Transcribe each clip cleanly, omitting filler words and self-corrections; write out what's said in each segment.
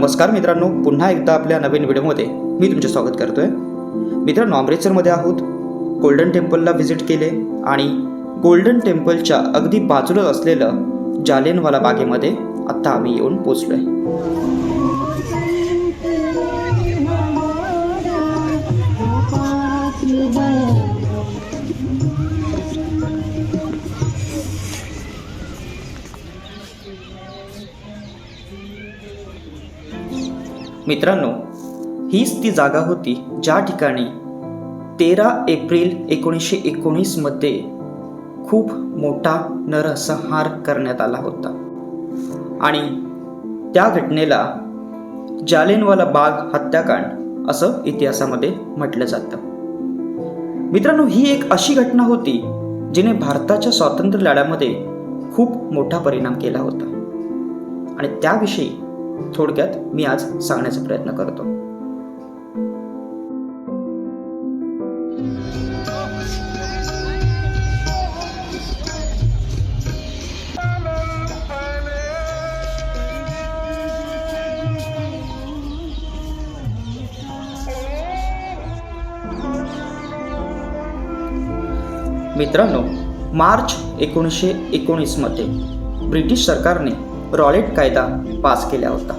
नमस्कार मित्रांनो, पुन्हा एकदा आपल्या नवीन व्हिडिओमध्ये मी तुमचे स्वागत करतोय. मित्रांनो, अमृतसरमध्ये आहोत. गोल्डन टेम्पलला व्हिजिट केले आणि गोल्डन टेम्पलच्या अगदी बाजूला असलेलं जालियनवाला बागेमध्ये आत्ता आम्ही येऊन पोचलोय. मित्रांनो, हीच ती जागा होती ज्या ठिकाणी 13 एप्रिल 1919 मध्ये खूप मोठा नरसंहार करण्यात आला होता आणि त्या घटनेला जालियनवाला बाग हत्याकांड असं इतिहासामध्ये म्हटलं जातं. मित्रांनो, ही एक अशी घटना होती जिने भारताच्या स्वातंत्र्य लढ्यामध्ये खूप मोठा परिणाम केला होता आणि त्याविषयी थोडक्यात मी आज सांगण्याचा प्रयत्न करतो. मित्रांनो, मार्च 1919 मध्ये ब्रिटिश सरकारने रॉलेट कायदा पास केला होता.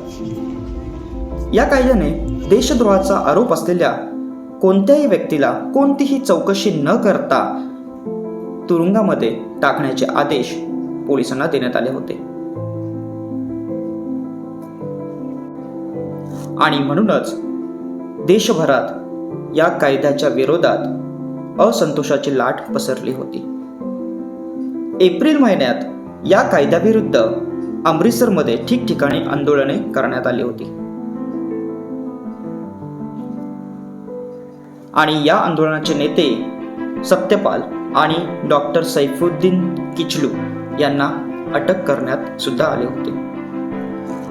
या कायद्याने देशद्रोहाचा आरोप असलेल्या कोणत्याही व्यक्तीला कोणतीही चौकशी न करता तुरुंगामध्ये टाकण्याचे आदेश पोलिसांना देण्यात आले होते आणि म्हणूनच देशभरात या कायद्याच्या विरोधात असंतोषाची लाट पसरली होती. एप्रिल महिन्यात या कायद्याविरुद्ध अमृतसरमध्ये ठिकठिकाणी आंदोलने करण्यात आली होती आणि या आंदोलनाचे नेते सत्यपाल आणि डॉक्टर सैफुद्दीन किचलू यांना अटक करण्यात सुद्धा आले होते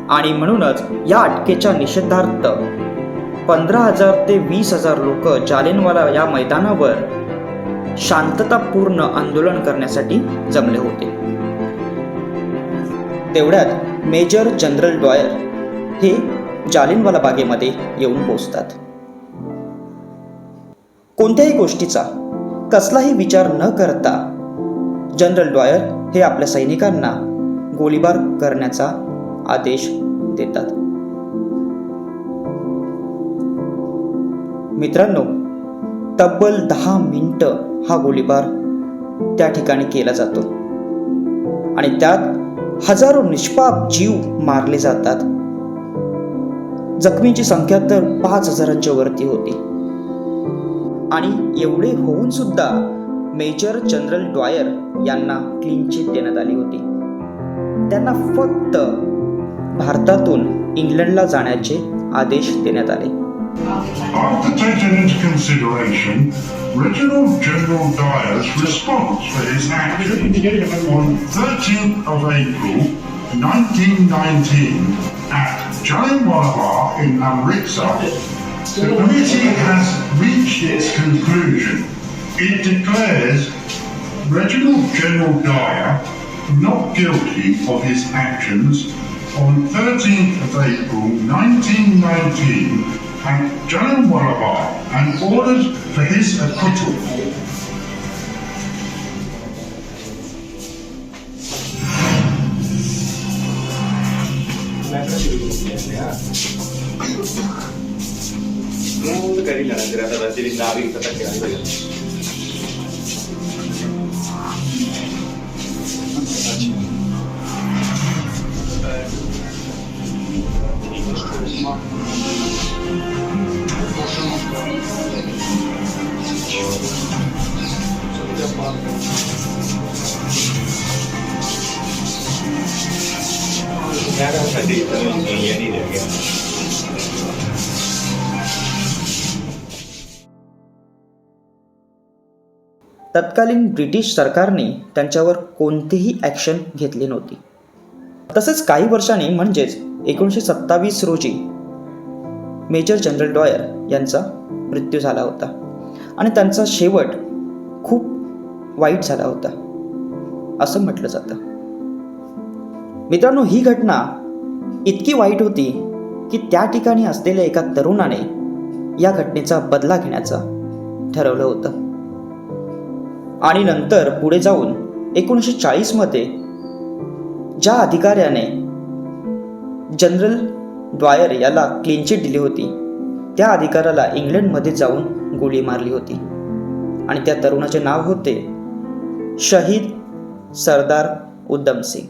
आणि म्हणूनच या अटकेच्या निषेधार्थ 15,000 ते 20,000 लोक जालियनवाला या मैदानावर शांततापूर्ण आंदोलन करण्यासाठी जमले होते. तेवढ्यात मेजर जनरल डॉयर हे जालियनवाला बागेमध्ये येऊन पोहोचतात. कोणत्याही गोष्टीचा कसलाही विचार न करता जनरल डॉयर हे आपल्या सैनिकांना गोळीबार करण्याचा आदेश देतात. मित्रांनो, तब्बल 10 मिनिटं हा गोळीबार त्या ठिकाणी केला जातो आणि त्यात हजारो निष्पाप जीव मारले जातात. जखमींची संख्या तर 5,000च्या वरती होती आणि एवढे होऊन सुद्धा मेजर जनरल डॉयर यांना क्लीन चिट देण्यात आली होती. त्यांना फक्त भारतातून इंग्लंडला जाण्याचे आदेश देण्यात आले. After taking into consideration Reginald General Dyer's response for his action on 13th of April 1919 at Jallianwala in Amritsar, the committee has reached its conclusion. It declares Reginald General Dyer not guilty of his actions on 13th of April 1919 at Jallianwalabagh and orders for his acquittal. तत्कालीन British सरकारने त्यांच्यावर कोणतीही action घेतली नव्हती. तसेच काही वर्षांनी म्हणजेच 1927 रोजी मेजर जनरल डॉयर यांचा मृत्यू झाला होता आणि त्यांचा शेवट खूप वाईट झाला होता असं म्हटलं जातं. मित्रांनो, ही घटना इतकी वाईट होती की त्या ठिकाणी असलेल्या एका तरुणाने या घटनेचा बदला घेण्याचं ठरवलं होतं. आणि नंतर पुढे जाऊन 1940 मध्ये ज्या अधिकाऱ्याने जनरल ड्वायर याला क्लीन चिट दिली होती, त्या अधिकाऱ्याला इंग्लंडमध्ये जाऊन गोळी मारली होती. आणि त्या तरुणाचे नाव होते शहीद सरदार उधम सिंग.